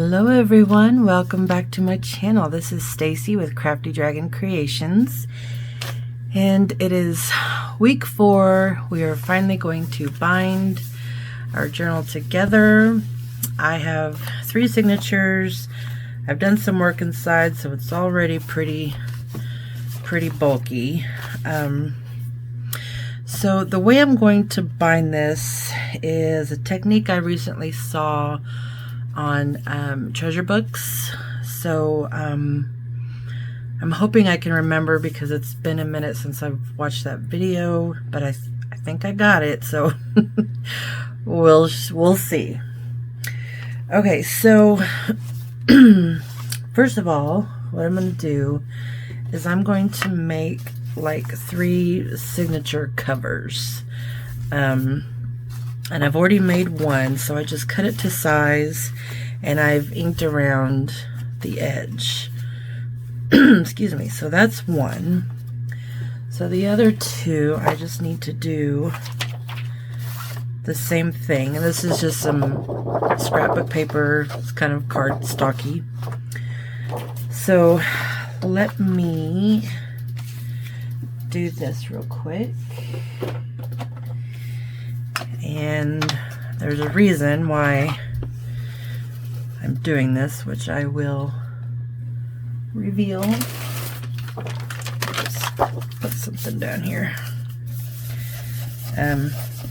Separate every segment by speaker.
Speaker 1: Hello everyone, welcome back to my channel. This is Stacy with Crafty Dragon Creations, and it is week 4. We are finally going to bind our journal together. I have 3 signatures. I've done some work inside, so it's already pretty bulky. So the way I'm going to bind this is a technique I recently saw on treasure books. So I'm hoping I can remember, because it's been a minute since I've watched that video, but I think I got it, so we'll see. Okay, so first of all, what I'm going to do is I'm going to make like 3 signature covers. And I've already made one, so I just cut it to size and I've inked around the edge. Excuse me. So that's one. So the other 2, I just need to do the same thing. And this is just some scrapbook paper. It's kind of cardstocky. So let me do this real quick. And there's a reason why I'm doing this, which I will reveal. Let's put something down here.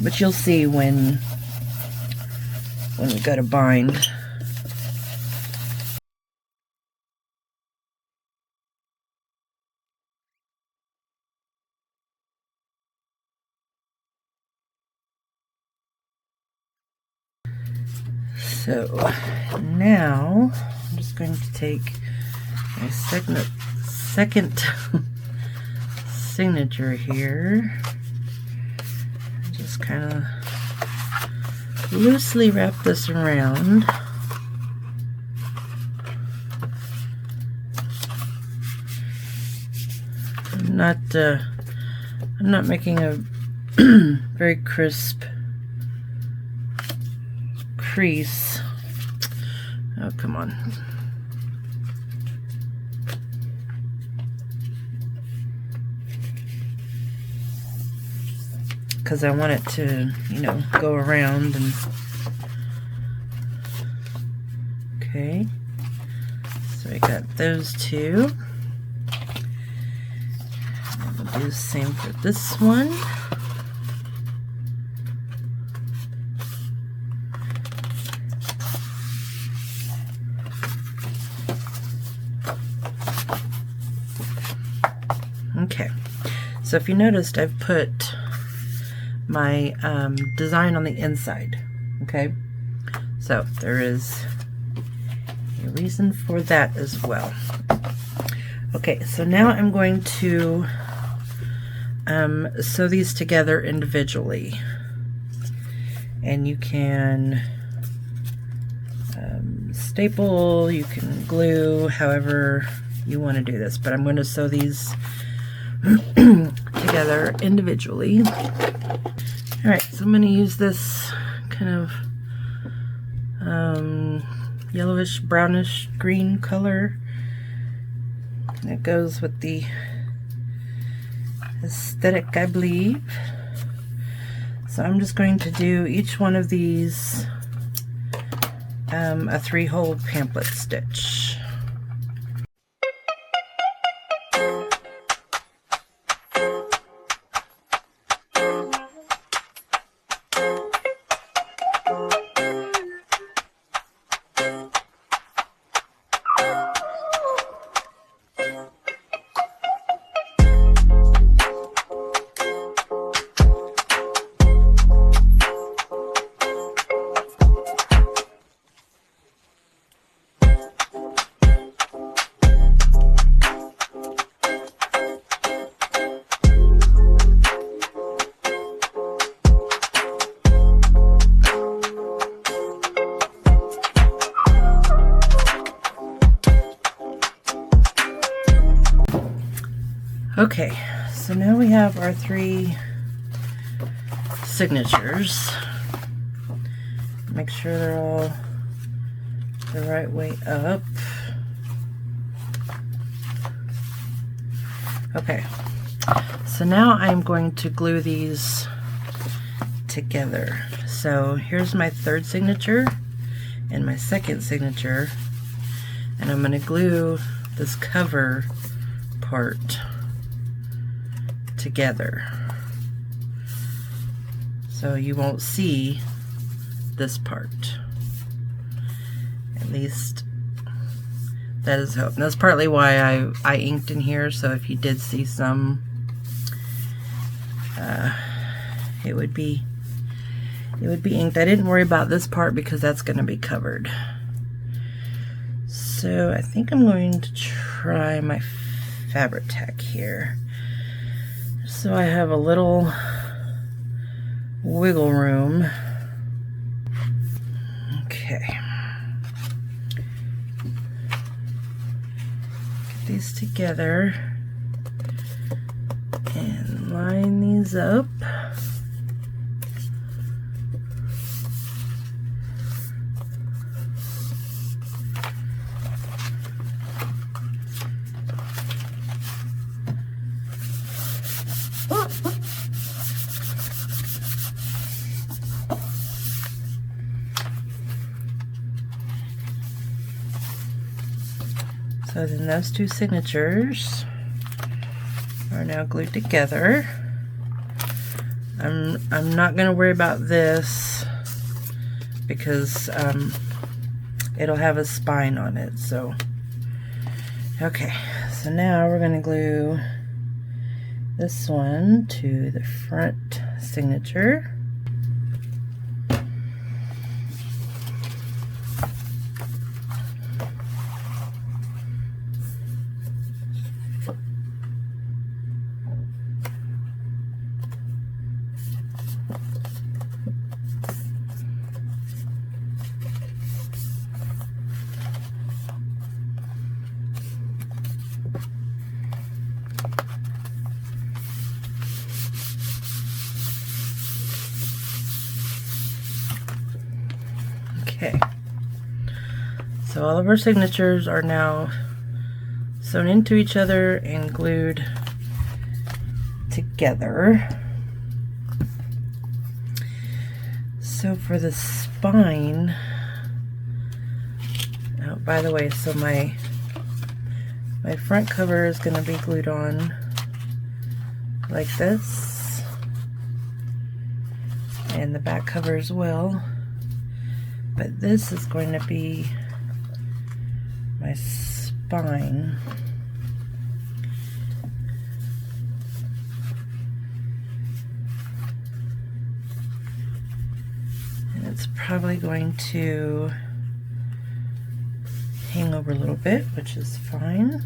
Speaker 1: But you'll see when we go to bind. So now I'm just going to take my second signature here, just kind of loosely wrap this around. I'm not making a very crisp crease. Oh, come on. Because I want it to, go around and... Okay. So I got those 2. And we'll do the same for this one. Okay, so if you noticed, I've put my design on the inside. Okay, so there is a reason for that as well. Okay, so now I'm going to sew these together individually, and you can staple, you can glue, however you want to do this, but I'm going to sew these together individually. Alright, so I'm going to use this kind of yellowish, brownish, green color. And it goes with the aesthetic, I believe. So I'm just going to do each one of these a 3-hole pamphlet stitch. Okay, so now we have our 3 signatures. Make sure they're all the right way up. Okay, so now I'm going to glue these together. So here's my third signature and my second signature, and I'm going to glue this cover part together so you won't see this part. At least that is hope. And that's partly why I inked in here, so if you did see some, it would be inked. I didn't worry about this part because that's going to be covered. So I think I'm going to try my fabric tack here, so I have a little wiggle room. Okay. Get these together and line these up. So then those two signatures are now glued together. I'm not going to worry about this because it'll have a spine on it. So okay, so now we're going to glue this one to the front signature. Okay, so all of our signatures are now sewn into each other and glued together. So for the spine, oh, by the way, so my front cover is going to be glued on like this, and the back cover as well. But this is going to be my spine. And it's probably going to hang over a little bit, which is fine.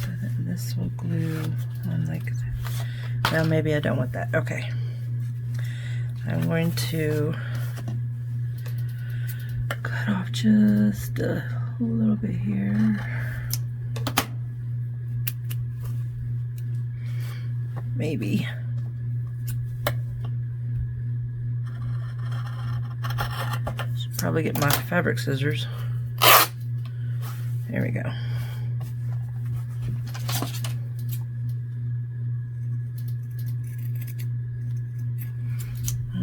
Speaker 1: So then this will glue on like that. Now maybe I don't want that. Okay. I'm going to cut off just a little bit here. Maybe. Should probably get my fabric scissors. There we go.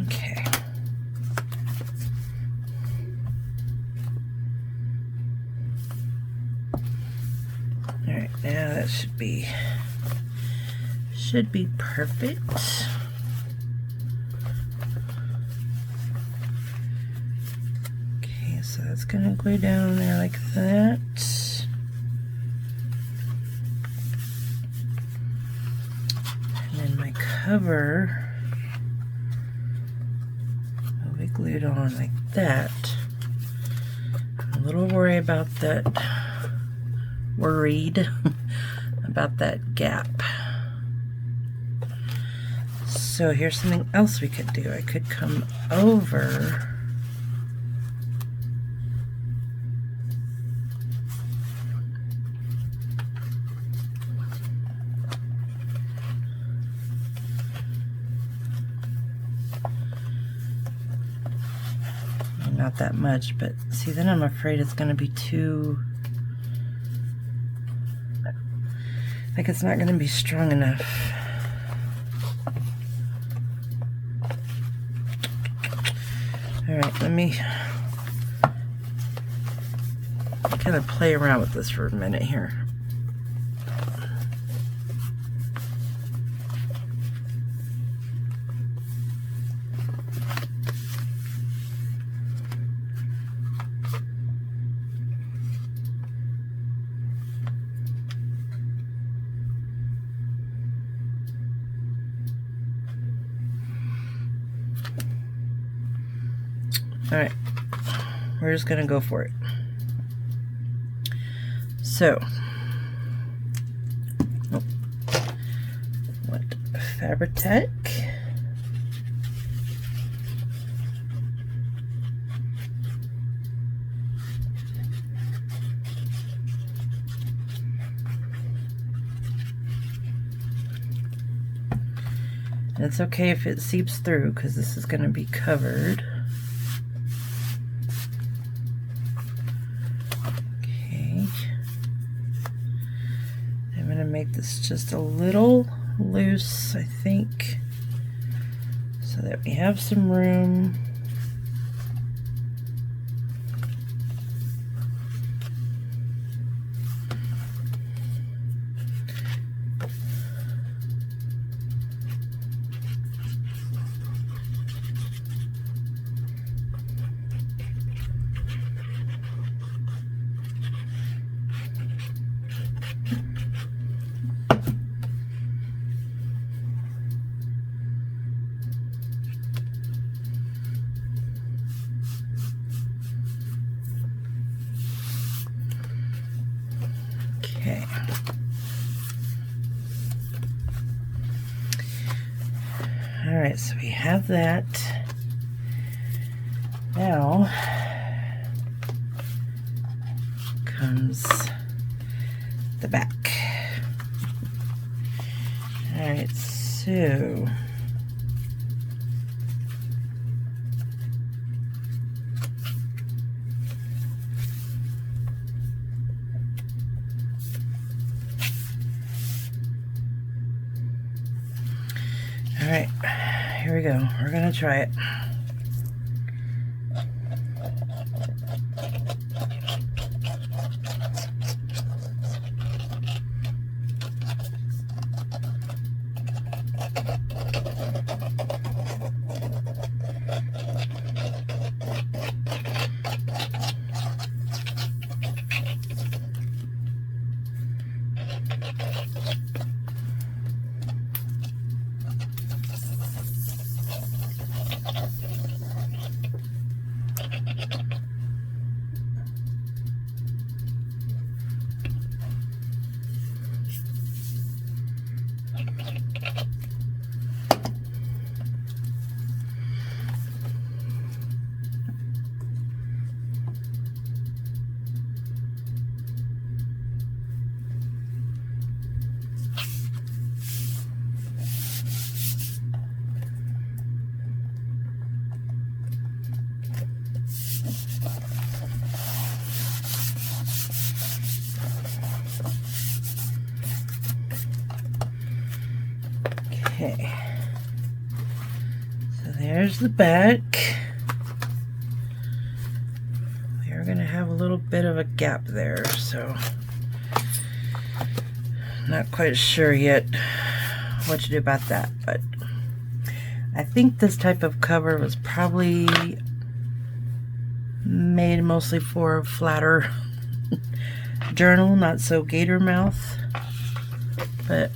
Speaker 1: Okay. All right, now that should be perfect. Okay, so that's gonna glue down there like that. And then my cover will be glued on like that. I'm a little worried about that, about that gap. So here's something else we could do. I could come over not that much, but see, then I'm afraid it's going to be too, like it's not going to be strong enough. All right, let me kind of play around with this for a minute here. All right, we're just gonna go for it. So, what Fabri-Tac? And it's okay if it seeps through because this is going to be covered. Make this just a little loose, I think, so that we have some room. Okay. All right, so we have that. Now comes the back. All right, so all right, here we go. We're gonna try it. Okay, so there's the back. We're going to have a little bit of a gap there, so not quite sure yet what to do about that, but I think this type of cover was probably made mostly for a flatter journal, not so gator mouth, but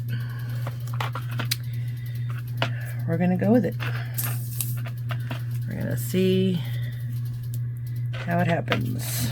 Speaker 1: we're gonna go with it. We're gonna see how it happens.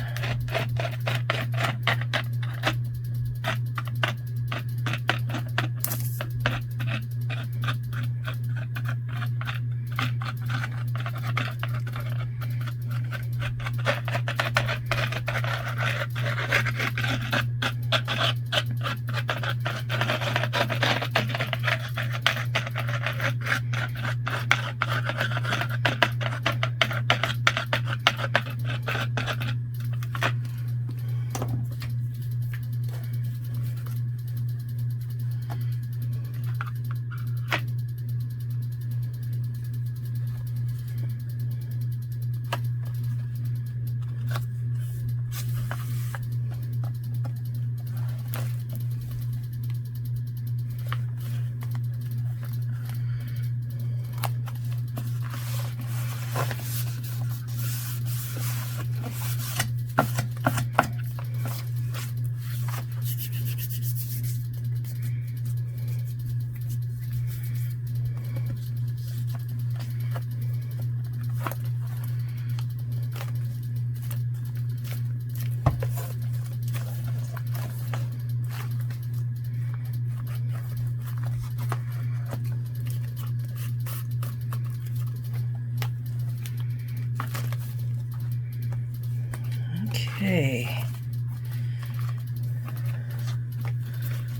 Speaker 1: Okay.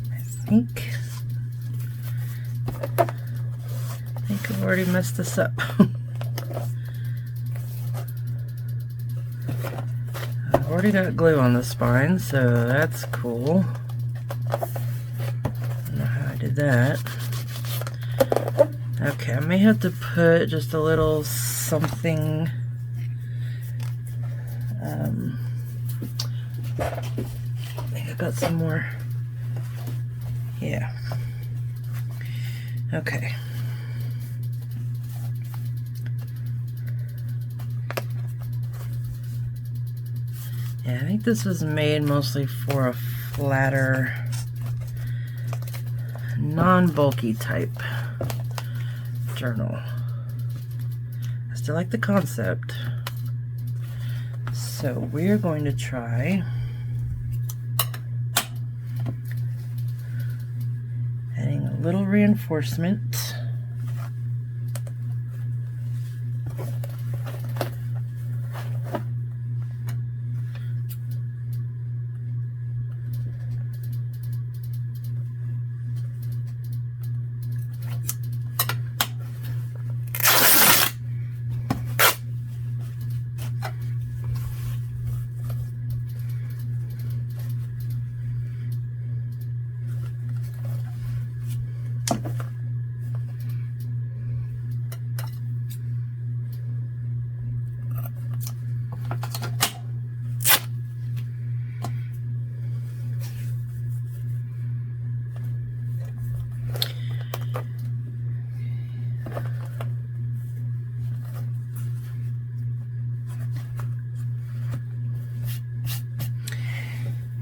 Speaker 1: I think I've already messed this up. I've already got glue on the spine, so that's cool. I don't know how I did that. Okay, I may have to put just a little something. I think I got some more. Yeah. Okay. Yeah, I think this was made mostly for a flatter, non-bulky type journal. I still like the concept. So we're going to try adding a little reinforcement.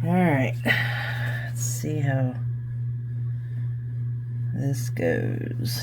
Speaker 1: Alright, let's see how this goes.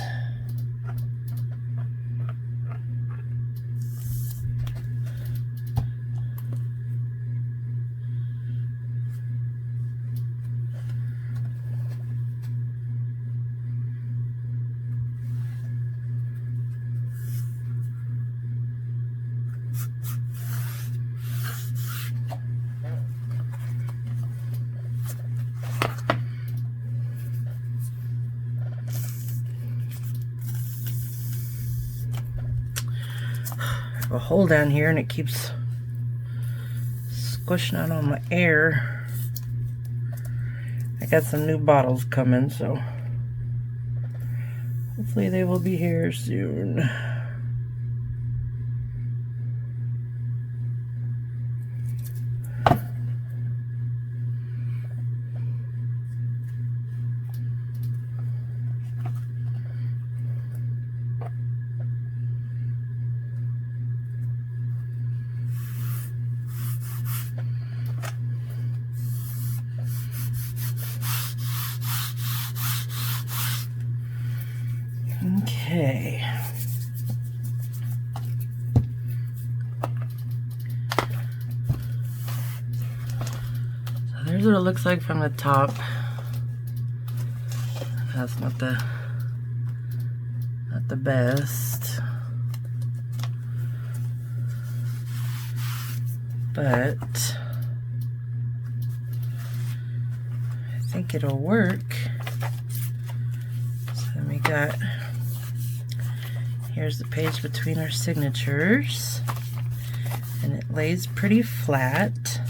Speaker 1: A hole down here and it keeps squishing out on my air. I got some new bottles coming, so hopefully they will be here soon. Okay. So there's what it looks like from the top. That's not the best. But I think it'll work. So then we got, here's the page between our signatures, and it lays pretty flat.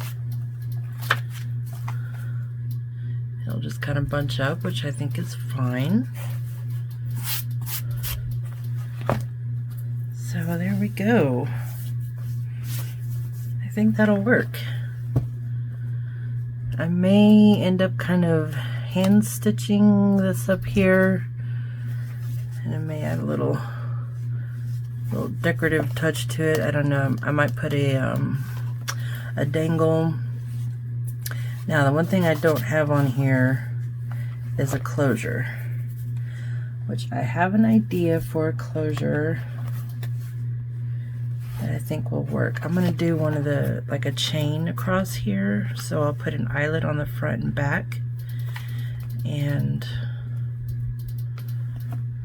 Speaker 1: It'll just kind of bunch up, which I think is fine. So there we go. I think that'll work. I may end up kind of hand stitching this up here, and I may add a little decorative touch to it. I don't know. I might put a dangle. Now the one thing I don't have on here is a closure, which I have an idea for a closure that I think will work. I'm gonna do one of the, like a chain across here, so I'll put an eyelet on the front and back, and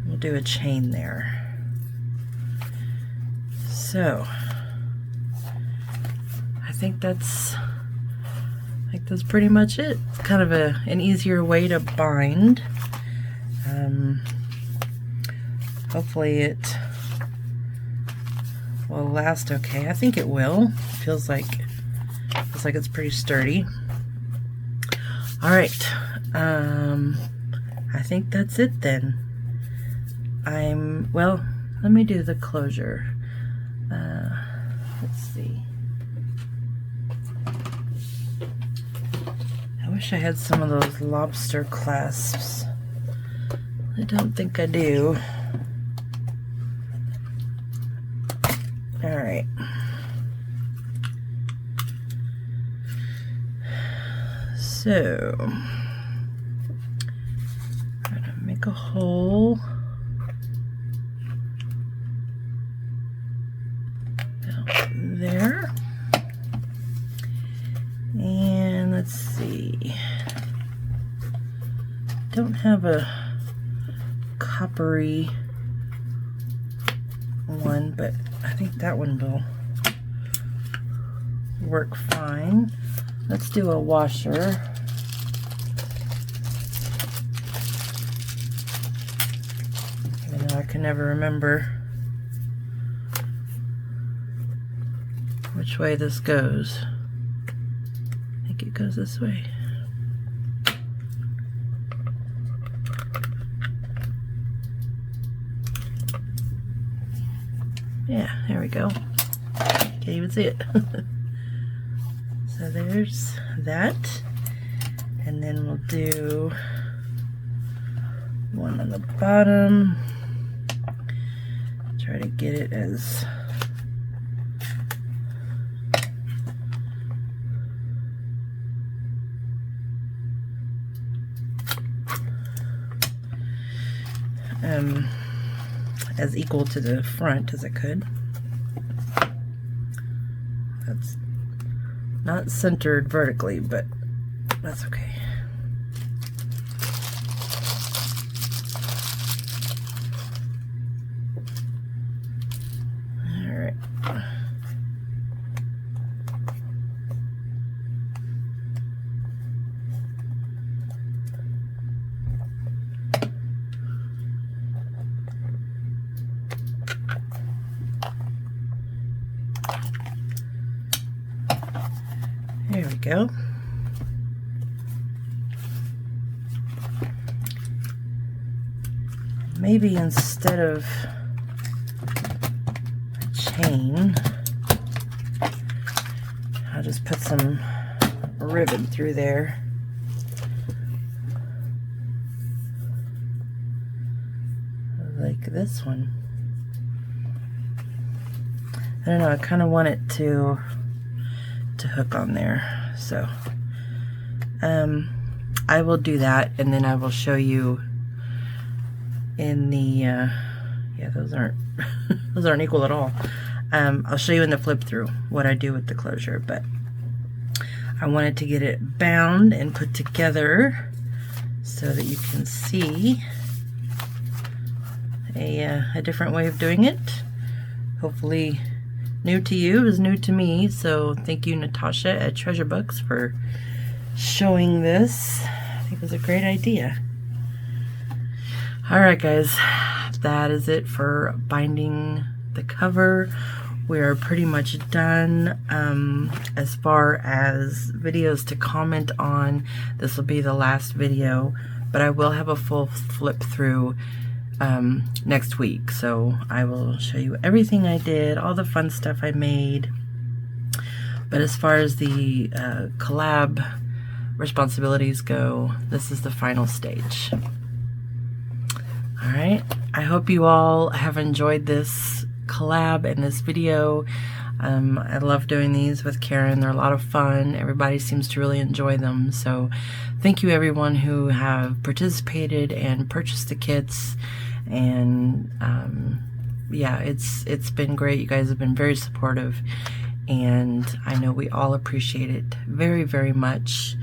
Speaker 1: we'll do a chain there. So I think that's think that's pretty much it. It's kind of an easier way to bind. Hopefully it will last okay. I think it will. Feels like it's pretty sturdy. All right. I think that's it then. Well, let me do the closure. Let's see. I wish I had some of those lobster clasps. I don't think I do. All right. So, I'm gonna make a hole down there. And let's see. Don't have a coppery one, but I think that one will work fine. Let's do a washer. Even though I can never remember which way this goes. I think it goes this way. Yeah, there we go. Can't even see it. So there's that. And then we'll do one on the bottom. Try to get it as equal to the front as I could. That's not centered vertically, but that's okay. All right. There we go. Maybe instead of a chain, I'll just put some ribbon through there. Like this one. I don't know, I kind of want it to hook on there, so I will do that, and then I will show you in the yeah, those aren't those aren't equal at all. I'll show you in the flip through what I do with the closure, but I wanted to get it bound and put together so that you can see a different way of doing it. Hopefully new to you is new to me, so thank you, Natasha at Treasure Books, for showing this. I think it was a great idea. Alright guys, that is it for binding the cover. We are pretty much done. As far as videos to comment on, this will be the last video, but I will have a full flip through next week, so I will show you everything I did, all the fun stuff I made. But as far as the collab responsibilities go, this is the final stage. Alright, I hope you all have enjoyed this collab and this video. I love doing these with Karin. They're a lot of fun. Everybody seems to really enjoy them. So thank you everyone who have participated and purchased the kits. And yeah, it's been great. You guys have been very supportive, and I know we all appreciate it very, very much.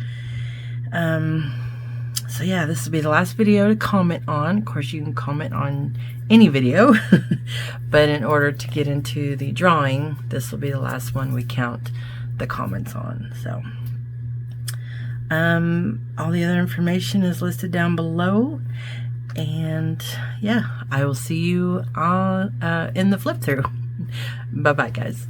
Speaker 1: So yeah, this will be the last video to comment on. Of course, you can comment on any video, but in order to get into the drawing, this will be the last one we count the comments on. So All the other information is listed down below. And yeah, I will see you on in the flip through. Bye bye, guys.